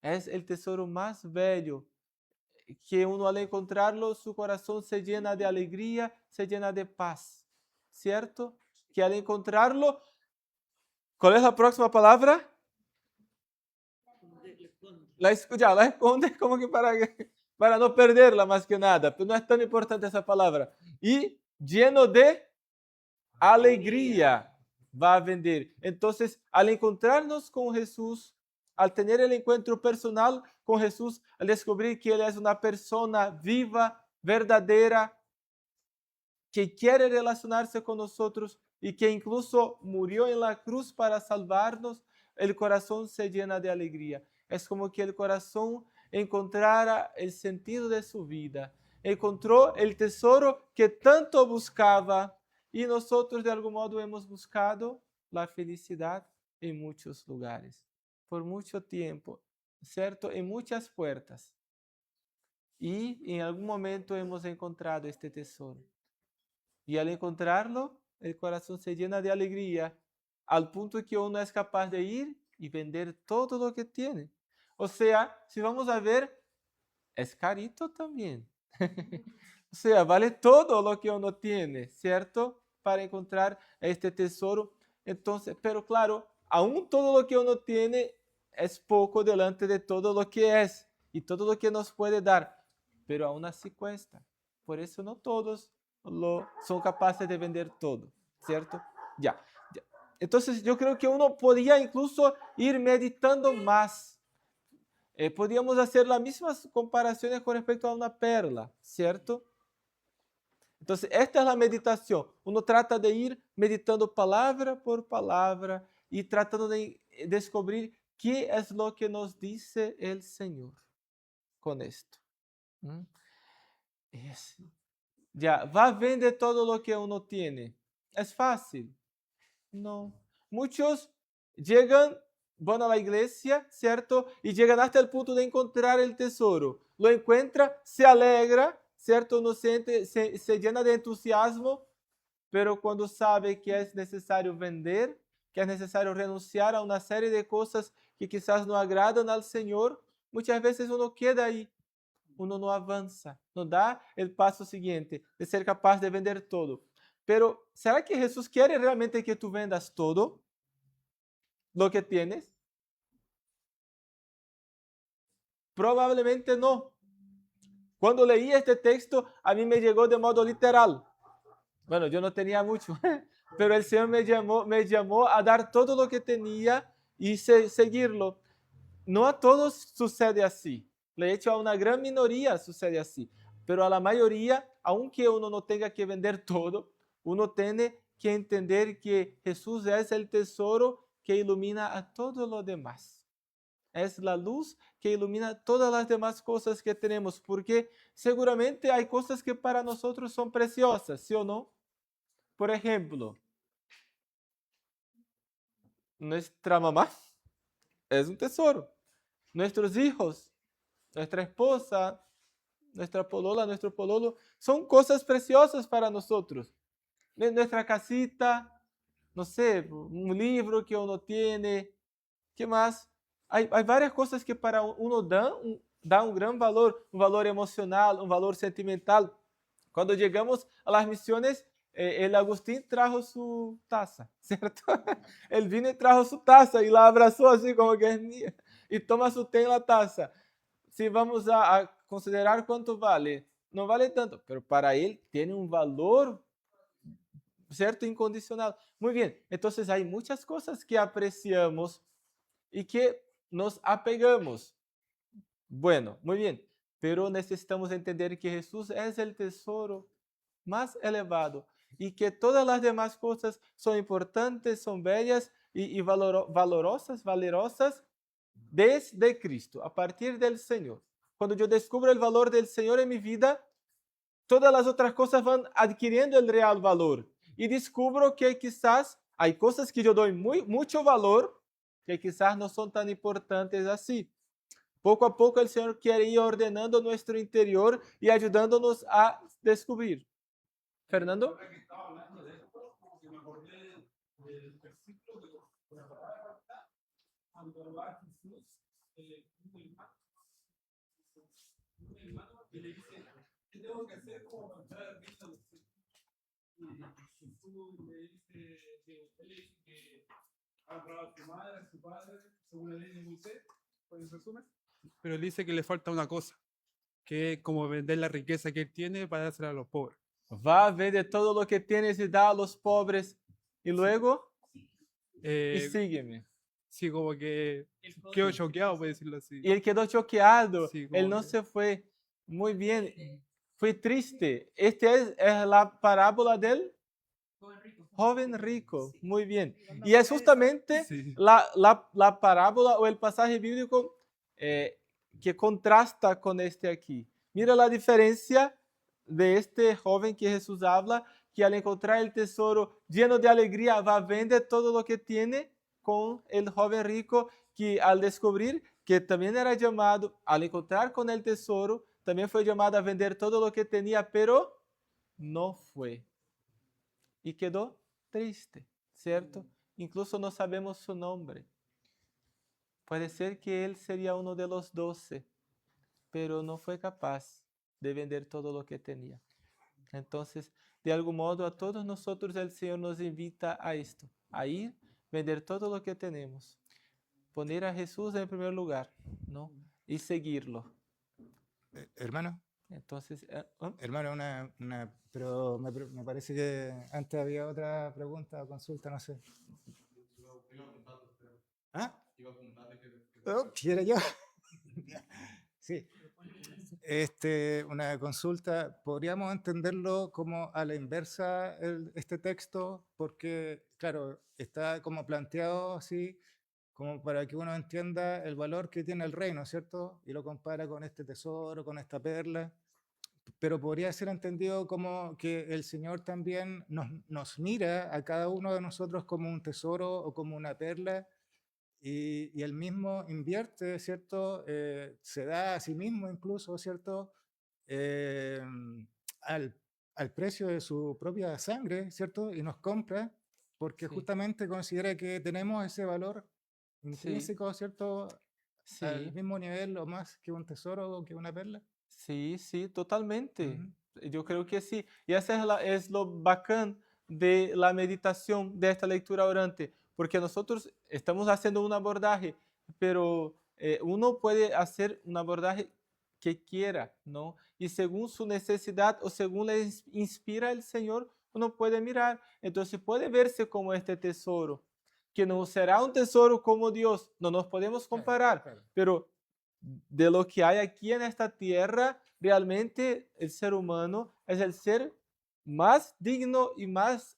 Es el tesoro más bello, que uno al encontrarlo, su corazón se llena de alegría, se llena de paz. ¿Cierto? Que al encontrarlo, ¿cuál es la próxima palabra? La esconde como que para no perderla más que nada, pero no es tan importante esa palabra. Y lleno de alegría va a vender. Entonces, al encontrarnos con Jesús, al tener el encuentro personal con Jesús, al descubrir que Él es una persona viva, verdadera, que quiere relacionarse con nosotros y que incluso murió en la cruz para salvarnos, el corazón se llena de alegría. Es como que el corazón encontrara el sentido de su vida, encontró el tesoro que tanto buscaba y nosotros de algún modo hemos buscado la felicidad en muchos lugares, por mucho tiempo, ¿cierto? En muchas puertas. Y en algún momento hemos encontrado este tesoro. Y al encontrarlo, el corazón se llena de alegría, al punto que uno es capaz de ir y vender todo lo que tiene. O sea, si vamos a ver, es carito también. O sea, vale todo lo que uno tiene, ¿cierto? Para encontrar este tesoro. Entonces, pero claro, aún todo lo que uno tiene es poco delante de todo lo que es y todo lo que nos puede dar, pero aún así cuesta. Por eso no todos son capaces de vender todo, ¿cierto? Ya. Entonces yo creo que uno podría incluso ir meditando más. Podríamos hacer las mismas comparaciones con respecto a una perla, ¿cierto? Entonces, esta es la meditación. Uno trata de ir meditando palabra por palabra y tratando de descubrir qué es lo que nos dice el Señor con esto. Ya, va a vender todo lo que uno tiene. ¿Es fácil? No. Muchos llegan, van a la iglesia, ¿cierto? Y llegan hasta el punto de encontrar el tesoro. Lo encuentra, se alegra, ¿cierto? Uno se llena de entusiasmo, pero cuando sabe que es necesario vender, que es necesario renunciar a una serie de cosas que quizás no agradan al Señor, muchas veces uno queda ahí. uno no avanza, no da el paso siguiente de ser capaz de vender todo. Pero, ¿será que Jesús quiere realmente que tú vendas todo lo que tienes? Probablemente no. Cuando leí este texto, a mí me llegó de modo literal. Bueno, yo no tenía mucho, pero el Señor me llamó a dar todo lo que tenía y seguirlo. No a todos sucede así. De hecho, a una gran minoría sucede así. Pero a la mayoría, aunque uno no tenga que vender todo, uno tiene que entender que Jesús es el tesoro que ilumina a todo lo demás. Es la luz que ilumina todas las demás cosas que tenemos, porque seguramente hay cosas que para nosotros son preciosas, ¿sí o no? Por ejemplo, nuestra mamá es un tesoro. Nuestros hijos, nuestra esposa, nuestra polola, nuestro pololo, son cosas preciosas para nosotros. Nuestra casita, no sé, un libro que uno tiene, ¿qué más? Hay varias cosas que para uno da un gran valor, un valor emocional, un valor sentimental. Cuando llegamos a las misiones, el Agustín trajo su taza, ¿cierto? Él vino y trajo su taza y la abrazó así como que es mía. Y toma su té en la taza. Si vamos a considerar cuánto vale, no vale tanto, pero para él tiene un valor, ¿cierto? Incondicional. Muy bien, entonces hay muchas cosas que apreciamos y que nos apegamos. Bueno, muy bien, pero necesitamos entender que Jesús es el tesoro más elevado y que todas las demás cosas son importantes, son bellas y valerosas desde Cristo, a partir del Señor. Cuando yo descubro el valor del Señor en mi vida, todas las otras cosas van adquiriendo el real valor. Y descubro que quizás hay cosas que yo doy mucho valor, que quizás no son tan importantes así. Poco a poco el Señor quiere ir ordenando nuestro interior y ayudándonos a descubrir. Fernando. Ahora que estaba hablando de esto, como que me acordé del versículo de la palabra cuando va a Jesús, un hermano que le dice, ¿qué tengo que hacer como para entrar al reino de los cielos? Y Jesús le dice, él le dice que ha honrado a su madre, a su padre, según la ley de Moisés, pues en resumen, pero él dice que le falta una cosa, que es como vender la riqueza que él tiene para dársela a los pobres. Va, vende todo lo que tienes y da a los pobres. Y luego, y sígueme. Sí, como que quedó choqueado, por decirlo así. Y él quedó choqueado. Sí, Él como no que- se fue. Muy bien. Fue triste. Esta es la parábola del joven rico. Muy bien. Y es justamente Sí. la parábola o el pasaje bíblico que contrasta con este aquí. Mira la diferencia de este joven que Jesús habla, que al encontrar el tesoro lleno de alegría va a vender todo lo que tiene, con el joven rico que al descubrir que también era llamado, al encontrar con el tesoro, también fue llamado a vender todo lo que tenía, pero no fue. Y quedó triste, ¿cierto? Incluso no sabemos su nombre. Puede ser que él sería uno de los 12, pero no fue capaz de vender todo lo que tenía. Entonces, de algún modo, a todos nosotros el Señor nos invita a esto, a ir, vender todo lo que tenemos, poner a Jesús en primer lugar, ¿no? Y seguirlo. Hermano, Entonces, hermano, pero me parece que antes había otra pregunta o consulta, no sé. ¿Ah? Oh, ¿quiere yo? Sí. Una consulta, ¿podríamos entenderlo como a la inversa este texto? Porque, claro, está como planteado así, como para que uno entienda el valor que tiene el reino, ¿cierto? Y lo compara con este tesoro, con esta perla. Pero podría ser entendido como que el Señor también nos mira a cada uno de nosotros como un tesoro o como una perla, y él mismo invierte, ¿cierto? Se da a sí mismo incluso, ¿cierto? Eh, al precio de su propia sangre, ¿cierto? Y nos compra porque sí, justamente considera que tenemos ese valor sí, intrínseco, ¿cierto? Al sí, mismo nivel o más que un tesoro o que una perla. Sí, sí, totalmente. Ujú. Yo creo que sí. Y esa es lo bacán de la meditación de esta lectura orante, porque nosotros estamos haciendo un abordaje, pero uno puede hacer un abordaje que quiera, ¿no? Y según su necesidad o según le inspira el Señor, uno puede mirar. Entonces puede verse como este tesoro, que no será un tesoro como Dios, no nos podemos Claro, comparar, claro. pero de lo que hay aquí en esta tierra, realmente el ser humano es el ser más digno y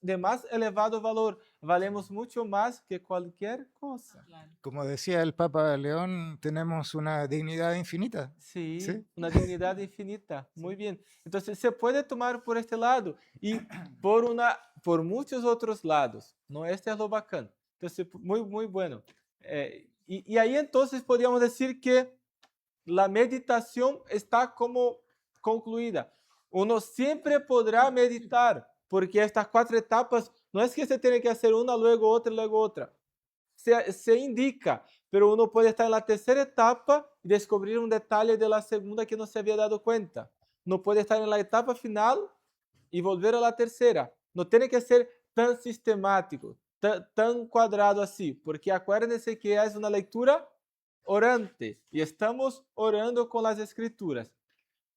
de más elevado valor. Valemos mucho más que cualquier cosa. Como decía el Papa León, tenemos una dignidad infinita. Sí, ¿Sí? una dignidad infinita. Muy bien. Entonces se puede tomar por este lado y por muchos otros lados. No, este es lo bacán. Entonces, muy, muy bueno. Y ahí entonces podríamos decir que la meditación está como concluida. Uno siempre podrá meditar, porque estas 4 etapas no es que se tiene que hacer una, luego otra, luego otra. Se indica, pero uno puede estar en la tercera etapa y descubrir un detalle de la segunda que no se había dado cuenta. No puede estar en la etapa final y volver a la tercera. No tiene que ser tan sistemático, tan cuadrado así, porque acuérdense que es una lectura orante y estamos orando con las escrituras.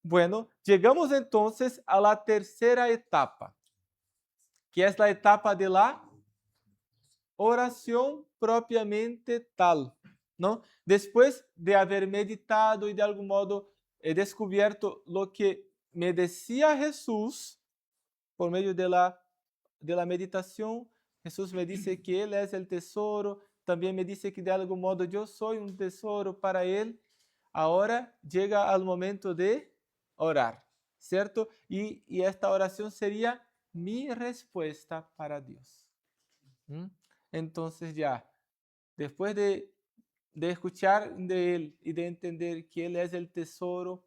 Bueno, llegamos entonces a la tercera etapa, que es la etapa de la oración propiamente tal, ¿no? Después de haber meditado y de algún modo descubierto lo que me decía Jesús por medio de la meditación, Jesús me dice que Él es el tesoro, también me dice que de algún modo yo soy un tesoro para Él. Ahora llega al momento de orar, ¿cierto? Y esta oración sería mi respuesta para Dios. ¿Mm? Entonces ya, después de escuchar de Él y de entender que Él es el tesoro,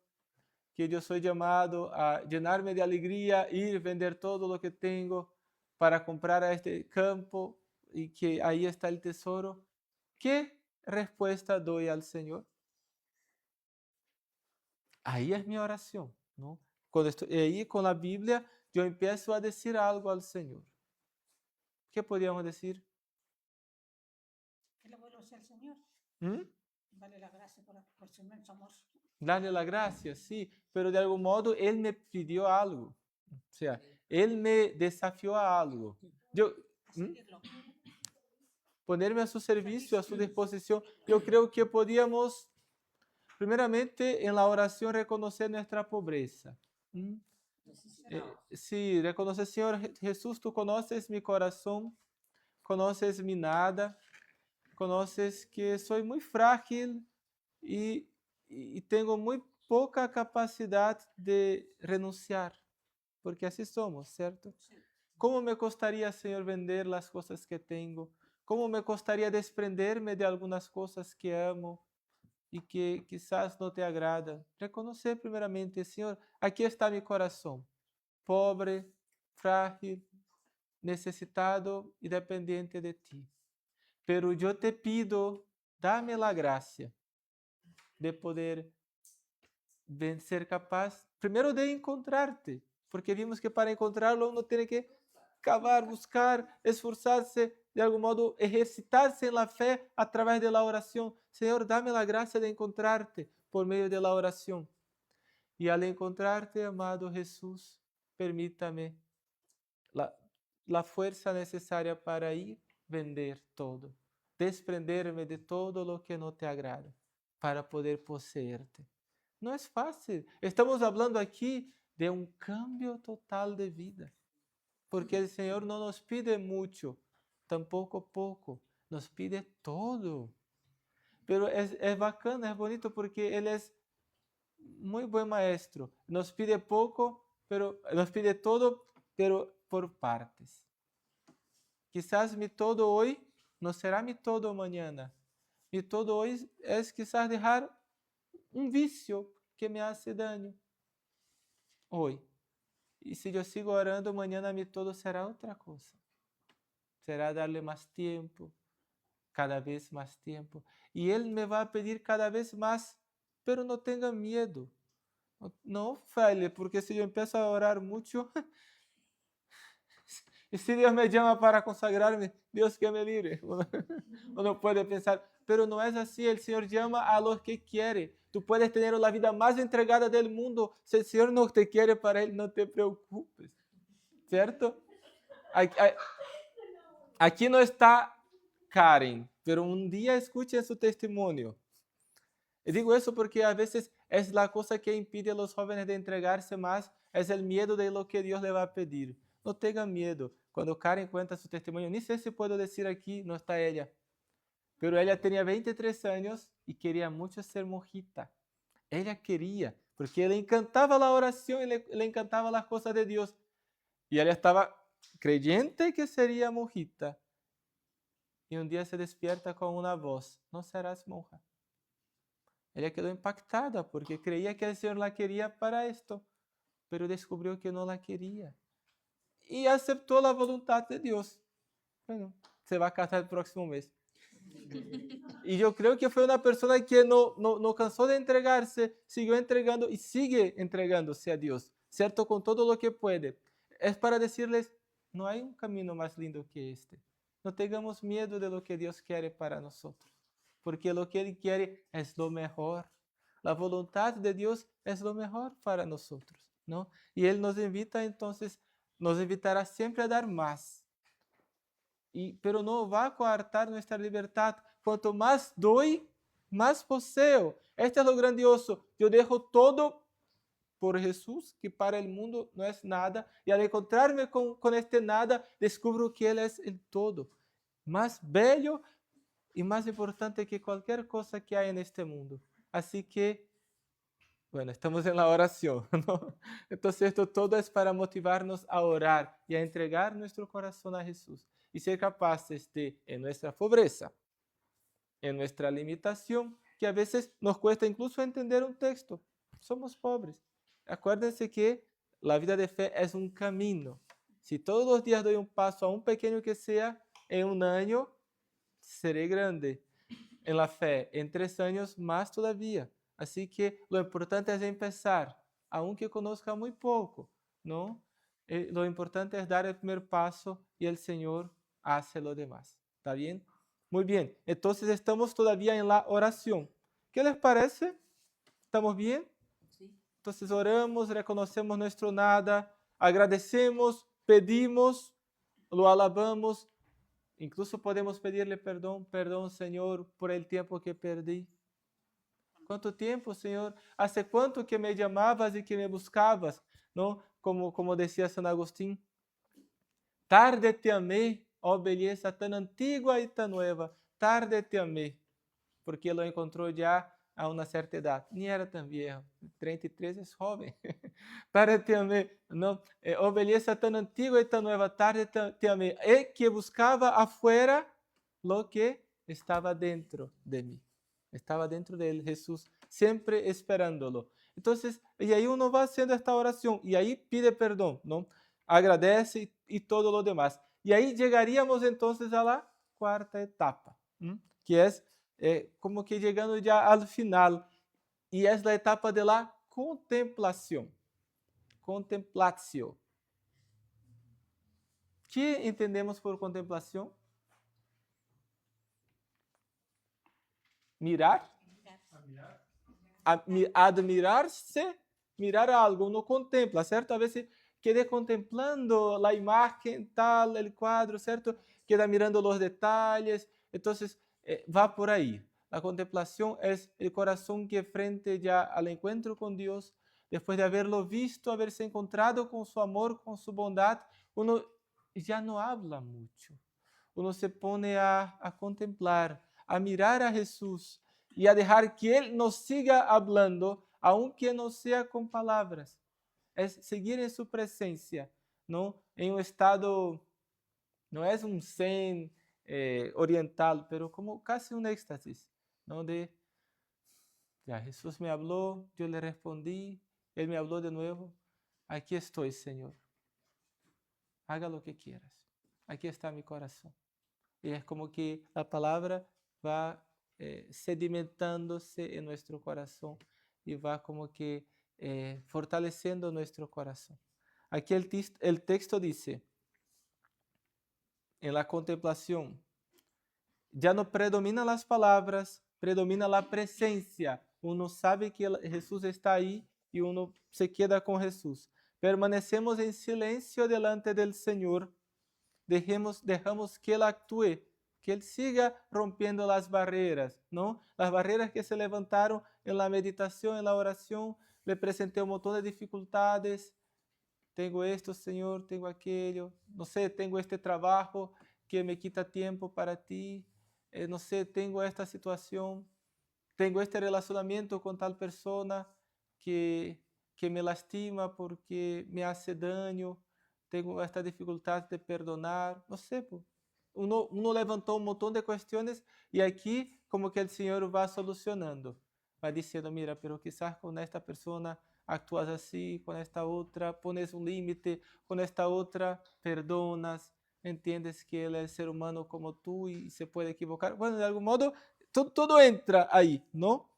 que yo soy llamado a llenarme de alegría, ir, vender todo lo que tengo para comprar a este campo y que ahí está el tesoro. ¿Qué respuesta doy al Señor? Ahí es mi oración, ¿no? Cuando estoy ahí con la Biblia, yo empiezo a decir algo al Señor. ¿Qué podríamos decir? Que le vuelvo a ser el Señor. ¿Mm? Vale la gracia por su inmenso amor. Darle la gracia, sí, pero de algún modo Él me pidió algo. O sea, Él me desafió a algo. Yo, A seguirlo. ponerme a su servicio, a su disposición. Yo creo que podíamos, primeramente, en la oración reconocer nuestra pobreza. ¿Mm? Sí, reconocer, Señor Jesús, tú conoces mi corazón, conoces mi nada, conoces que soy muy frágil y, y tengo muy poca capacidad de renunciar, porque así somos, ¿cierto? ¿Cómo me costaría, Señor, vender las cosas que tengo? ¿Cómo me costaría desprenderme de algunas cosas que amo y que quizás no te agradan? Reconocer primeramente, Señor, aquí está mi corazón, pobre, frágil, necesitado y dependiente de ti. Pero yo te pido, dame la gracia de poder ser capaz, primero de encontrarte, porque vimos que para encontrarlo uno tiene que cavar, buscar, esforzarse, de algún modo ejercitarse en la fe a través de la oración. Señor, dame la gracia de encontrarte por medio de la oración. Y al encontrarte, amado Jesús, permítame la, la fuerza necesaria para ir vender todo, desprenderme de todo lo que no te agrada, para poder poseerte. No es fácil. Estamos hablando aquí de un cambio total de vida, porque el Señor no nos pide mucho, tampoco poco, nos pide todo. Pero es bacana, es bonito porque Él es muy buen maestro. Nos pide poco, pero nos pide todo, pero por partes. Quizás mi todo hoy no será mi todo mañana. Mi todo hoy es quizás dejar un vicio que me hace daño hoy. Y si yo sigo orando, mañana mi todo será otra cosa. Será darle más tiempo, cada vez más tiempo. Y Él me va a pedir cada vez más, pero no tenga miedo. No, fraile, porque si yo empiezo a orar mucho, y si Dios me llama para consagrarme, Dios que me libre. Uno puede pensar, pero no es así, el Señor llama a los que quiere. Tú puedes tener la vida más entregada del mundo, si el Señor no te quiere para Él, no te preocupes, ¿cierto? Aquí no está Karen, pero un día escuchen su testimonio. Y digo eso porque a veces es la cosa que impide a los jóvenes de entregarse más, es el miedo de lo que Dios le va a pedir. No tengan miedo. Cuando Karen cuenta su testimonio, ni sé si puedo decir aquí, no está ella, pero ella tenía 23 años y quería mucho ser monjita. Ella quería, porque le encantaba la oración y le encantaban las cosas de Dios. Y ella estaba creyente que sería monjita. Y un día se despierta con una voz, no serás monja. Ella quedó impactada porque creía que el Señor la quería para esto, pero descubrió que no la quería. Y aceptó la voluntad de Dios. Bueno, se va a casar el próximo mes. Y yo creo que fue una persona que no cansó de entregarse, siguió entregando y sigue entregándose a Dios, ¿cierto? Con todo lo que puede. Es para decirles, no hay un camino más lindo que este. No tengamos miedo de lo que Dios quiere para nosotros, porque lo que Él quiere es lo mejor. La voluntad de Dios es lo mejor para nosotros, ¿no? Y Él nos invita entonces, nos invitará siempre a dar más. Pero no va a coartar nuestra libertad. Cuanto más doy, más poseo. Este es lo grandioso. Yo dejo todo por Jesús, que para el mundo no es nada. Y al encontrarme con este nada, descubro que Él es el todo. Más bello y más importante que cualquier cosa que hay en este mundo. Así que, bueno, estamos en la oración, ¿no? Entonces esto todo es para motivarnos a orar y a entregar nuestro corazón a Jesús y ser capaces de, en nuestra pobreza, en nuestra limitación, que a veces nos cuesta incluso entender un texto. Somos pobres. Acuérdense que la vida de fe es un camino. Si todos los días doy un paso, aún pequeño que sea, en un año seré grande en la fe, en 3 años más todavía. Así que lo importante es empezar, aunque conozca muy poco, ¿no? Lo importante es dar el primer paso y el Señor hace lo demás. ¿Está bien? Muy bien. Entonces estamos todavía en la oración. ¿Qué les parece? ¿Estamos bien? Sí. Entonces oramos, reconocemos nuestro nada, agradecemos, pedimos, lo alabamos. Incluso podemos pedirle perdón, perdón, Señor, por el tiempo que perdí. ¿Cuánto tiempo, Señor? ¿Hace cuánto que me llamabas y que me buscabas? ¿No? Como decía San Agustín, tarde te amé, oh belleza tan antigua y tan nueva, tarde te amé, porque lo encontró ya a una cierta edad. Ni era tan viejo, 33 es joven. Tarde te amé, ¿no? Oh belleza tan antigua y tan nueva, tarde te amé. Que buscaba afuera lo que estaba dentro de mí. Estaba dentro de él Jesús, siempre esperándolo. Entonces, y ahí uno va haciendo esta oración y ahí pide perdón, ¿no? Agradece y todo lo demás. Y ahí llegaríamos entonces a la cuarta etapa, que es como que llegando ya al final, y es la etapa de la contemplación. Contemplatio. ¿Qué entendemos por contemplación? Mirar. Admirarse, mirar algo, uno contempla, ¿cierto? A veces queda contemplando la imagen, tal, el cuadro, ¿cierto? Queda mirando los detalles, entonces va por ahí. La contemplación es el corazón que frente ya al encuentro con Dios, después de haberlo visto, haberse encontrado con su amor, con su bondad, uno ya no habla mucho. Uno se pone a contemplar, a mirar a Jesús y a dejar que Él nos siga hablando, aunque no sea con palabras. Es seguir en su presencia, ¿no? En un estado, no es un zen oriental, pero como casi un éxtasis, ¿no? Ya Jesús me habló, yo le respondí, Él me habló de nuevo. Aquí estoy, Señor. Haga lo que quieras. Aquí está mi corazón. Y es como que la palabra va sedimentándose en nuestro corazón y va como que fortaleciendo nuestro corazón. Aquí el texto dice, en la contemplación, ya no predominan las palabras, predomina la presencia. Uno sabe que Jesús está ahí y uno se queda con Jesús. Permanecemos en silencio delante del Señor. Dejamos que Él actúe, que Él siga rompiendo las barreras, ¿no? Las barreras que se levantaron en la meditación, en la oración. Le presenté un montón de dificultades. Tengo esto, Señor, tengo aquello. No sé, tengo este trabajo que me quita tiempo para ti. No sé, tengo esta situación. Tengo este relacionamiento con tal persona que me lastima porque me hace daño. Tengo esta dificultad de perdonar. No sé, pues. Uno levantou un montón de cuestiones y aquí como que el Señor va solucionando. Va diciendo, mira, pero quizás con esta persona actúas así, con esta otra pones un límite, con esta otra perdonas, entiendes que él es ser humano como tú y se puede equivocar. Bueno, de algún modo, todo entra ahí, ¿no?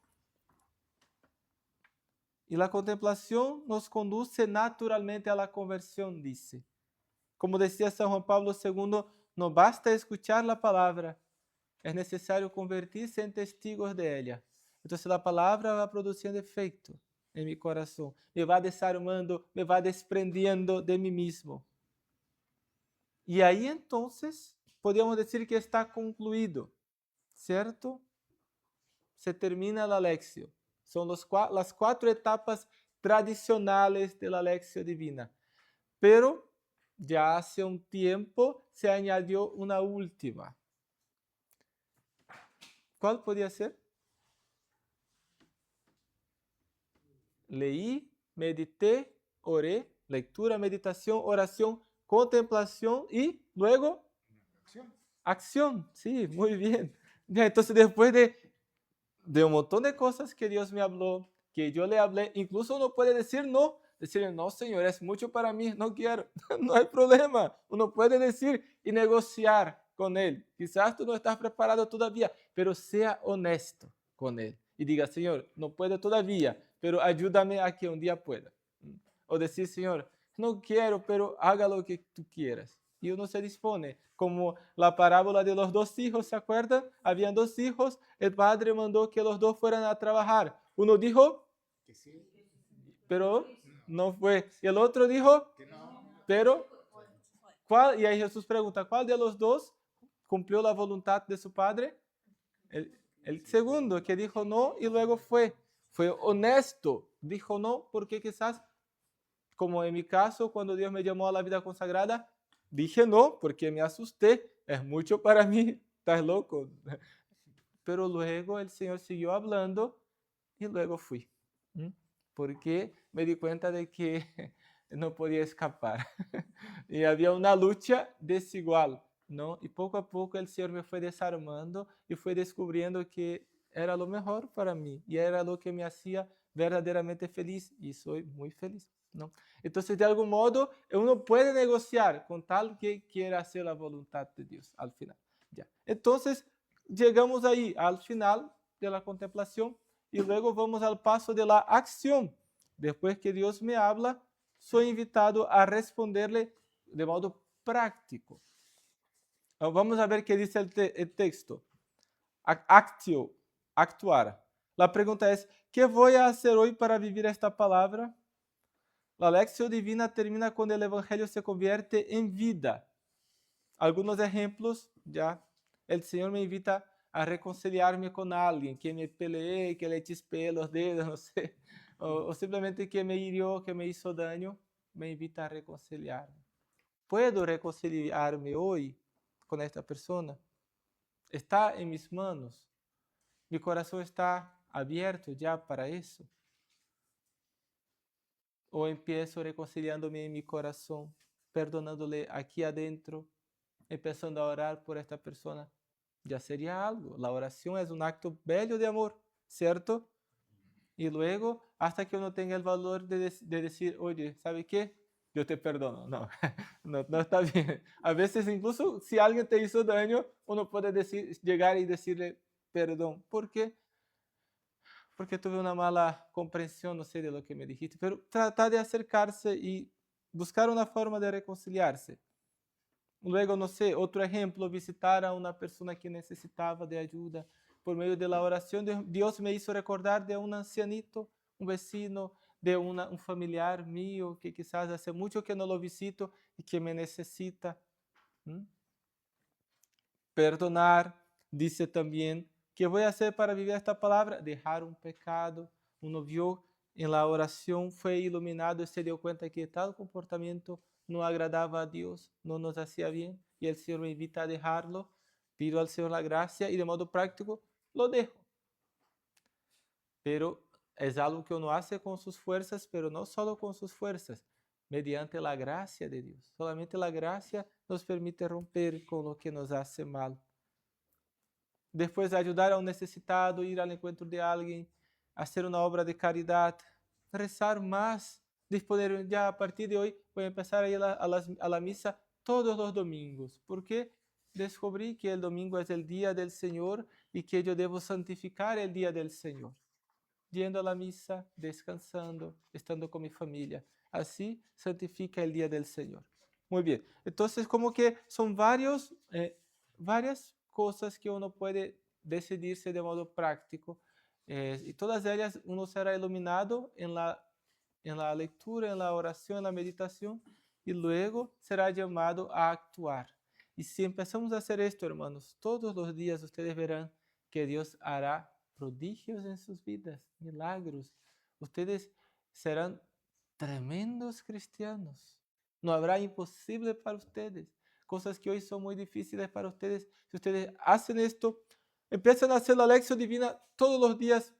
Y la contemplación nos conduce naturalmente a la conversión, dice. Como decía San Juan Pablo II, no basta escuchar la palabra, es necesario convertirse en testigos de ella. Entonces la palabra va produciendo efecto en mi corazón, me va desarmando, me va desprendiendo de mí mismo. Y ahí entonces podríamos decir que está concluido, ¿cierto? Se termina la lección. Son las 4 etapas tradicionales de la lección divina. Pero ya hace un tiempo se añadió una última. ¿Cuál podría ser? Leí, medité, oré, lectura, meditación, oración, contemplación y luego acción. Sí, muy bien. Entonces después de un montón de cosas que Dios me habló, que yo le hablé, incluso uno puede decir no, decirle, no, Señor, es mucho para mí, no quiero, no hay problema. Uno puede decir y negociar con Él. Quizás tú no estás preparado todavía, pero sea honesto con Él y diga, Señor, no puedo todavía, pero ayúdame a que un día pueda. O decir, Señor, no quiero, pero haga lo que tú quieras. Y uno se dispone, como la parábola de los 2 hijos, ¿se acuerdan? Habían 2 hijos, el padre mandó que los 2 fueran a trabajar. Uno dijo, Que sí, pero no fue. Y el otro dijo, que no. pero, ¿cuál? Y ahí Jesús pregunta, ¿cuál de los 2 cumplió la voluntad de su padre? El segundo, que dijo no y luego fue. Fue honesto, dijo no, porque quizás, como en mi caso, cuando Dios me llamó a la vida consagrada, dije no, porque me asusté, es mucho para mí, estás loco. Pero luego el Señor siguió hablando y luego fui. Porque me di cuenta de que no podía escapar. Y había una lucha desigual, ¿no? Y poco a poco el Señor me fue desarmando y fue descubriendo que era lo mejor para mí y era lo que me hacía verdaderamente feliz y soy muy feliz, ¿no? Entonces, de algún modo, uno puede negociar con tal que quiera hacer la voluntad de Dios al final. Ya. Entonces, llegamos ahí al final de la contemplación y luego vamos al paso de la acción. Después que Dios me habla, soy invitado a responderle de modo práctico. Vamos a ver qué dice el texto. Actio, actuar. La pregunta es, ¿qué voy a hacer hoy para vivir esta palabra? La lección divina termina cuando el Evangelio se convierte en vida. Algunos ejemplos, ya. El Señor me invita a reconciliarme con alguien, que me peleé, que le chispeé los dedos, no sé. O simplemente que me hirió, que me hizo daño, me invita a reconciliarme. ¿Puedo reconciliarme hoy con esta persona? ¿Está en mis manos? ¿Mi corazón está abierto ya para eso? ¿O empiezo reconciliándome en mi corazón, perdonándole aquí adentro, empezando a orar por esta persona? Ya sería algo. La oración es un acto bello de amor, ¿cierto? Y luego, hasta que uno tenga el valor de decir, oye, ¿sabe qué? Yo te perdono. No, no está bien. A veces, incluso si alguien te hizo daño, uno puede llegar y decirle perdón. ¿Por qué? porque tuve una mala comprensión, no sé, de lo que me dijiste, pero trata de acercarse y buscar una forma de reconciliarse. Luego, no sé, otro ejemplo, visitar a una persona que necesitaba de ayuda. Por medio de la oración, Dios me hizo recordar de un ancianito, un vecino, de un familiar mío que quizás hace mucho que no lo visito y que me necesita. ¿Mm? Perdonar, dice también, ¿qué voy a hacer para vivir esta palabra? Dejar un pecado. Uno vio en la oración, fue iluminado y se dio cuenta que tal comportamiento no agradaba a Dios, no nos hacía bien, y el Señor me invita a dejarlo. Pido al Señor la gracia y de modo práctico lo dejo. Pero es algo que uno hace con sus fuerzas, pero no solo con sus fuerzas, mediante la gracia de Dios. Solamente la gracia nos permite romper con lo que nos hace mal. Después ayudar a un necesitado, ir al encuentro de alguien, hacer una obra de caridad, rezar más, disponer ya a partir de hoy, voy a empezar a ir a la misa todos los domingos, porque descubrí que el domingo es el día del Señor y que yo debo santificar el día del Señor, yendo a la misa, descansando, estando con mi familia. Así santifica el día del Señor. Muy bien, entonces como que son varias cosas que uno puede decidirse de modo práctico, y todas ellas uno será iluminado en la lectura, en la oración, en la meditación, y luego será llamado a actuar. Y si empezamos a hacer esto, hermanos, todos los días ustedes verán que Dios hará prodigios en sus vidas, milagros. Ustedes serán tremendos cristianos. No habrá imposible para ustedes. Cosas que hoy son muy difíciles para ustedes. Si ustedes hacen esto, empiezan a hacer la lección divina todos los días,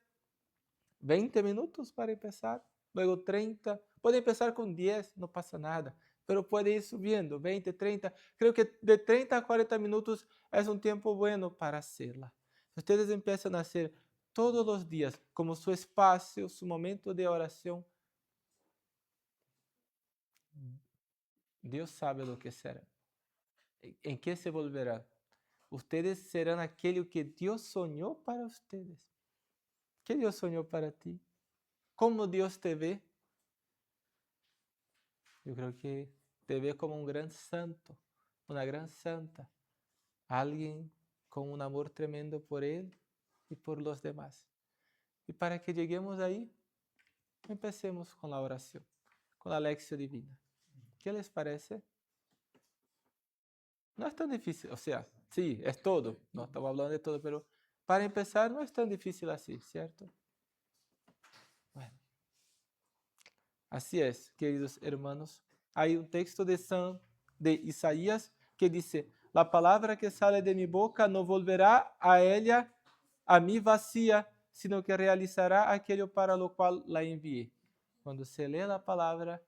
20 minutos para empezar, luego 30. Puede empezar con 10, no pasa nada. Pero puede ir subiendo, 20, 30. Creo que de 30 a 40 minutos es un tiempo bueno para hacerla. Si ustedes empiezan a hacer todos los días como su espacio, su momento de oración, Dios sabe lo que será. ¿En qué se volverá? Ustedes serán aquello que Dios soñó para ustedes. ¿Qué Dios soñó para ti? ¿Cómo Dios te ve? Yo creo que te ve como un gran santo, una gran santa, alguien con un amor tremendo por Él y por los demás. Y para que lleguemos ahí, empecemos con la oración, con la lección divina. ¿Qué les parece? No es tan difícil, o sea, sí, es todo, no estamos hablando de todo, pero para empezar no es tan difícil así, ¿cierto? Bueno, así es, queridos hermanos. Hay un texto de Isaías que dice, la palabra que sale de mi boca no volverá a ella, a mí vacía, sino que realizará aquello para lo cual la envié. Cuando se lee la palabra,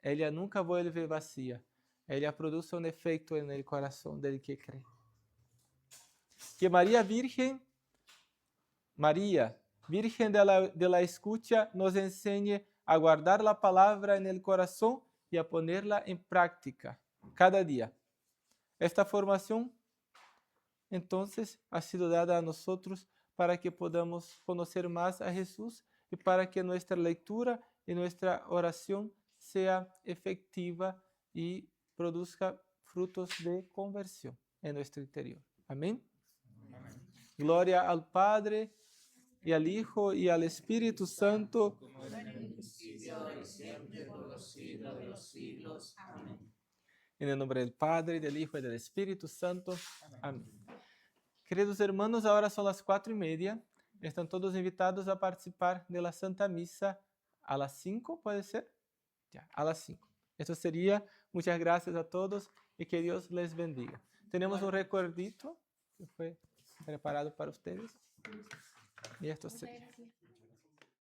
ella nunca vuelve vacía. Ella produce un efecto en el corazón del que cree. Que María Virgen de la escucha, nos enseñe a guardar la palabra en el corazón y a ponerla en práctica cada día. Esta formación, entonces, ha sido dada a nosotros para que podamos conocer más a Jesús y para que nuestra lectura y nuestra oración sea efectiva y produzca frutos de conversión en nuestro interior. Amén. Gloria al Padre, y al Hijo, y al Espíritu Santo. En el nombre del Padre, del Hijo y del Espíritu Santo. Amén. Queridos hermanos, ahora son las 4:30. Están todos invitados a participar de la Santa Misa a las 5, ¿puede ser? Ya, a las 5. Esto sería. Muchas gracias a todos y que Dios les bendiga. Tenemos un recuerdito que fue preparado para ustedes. Y esto sería.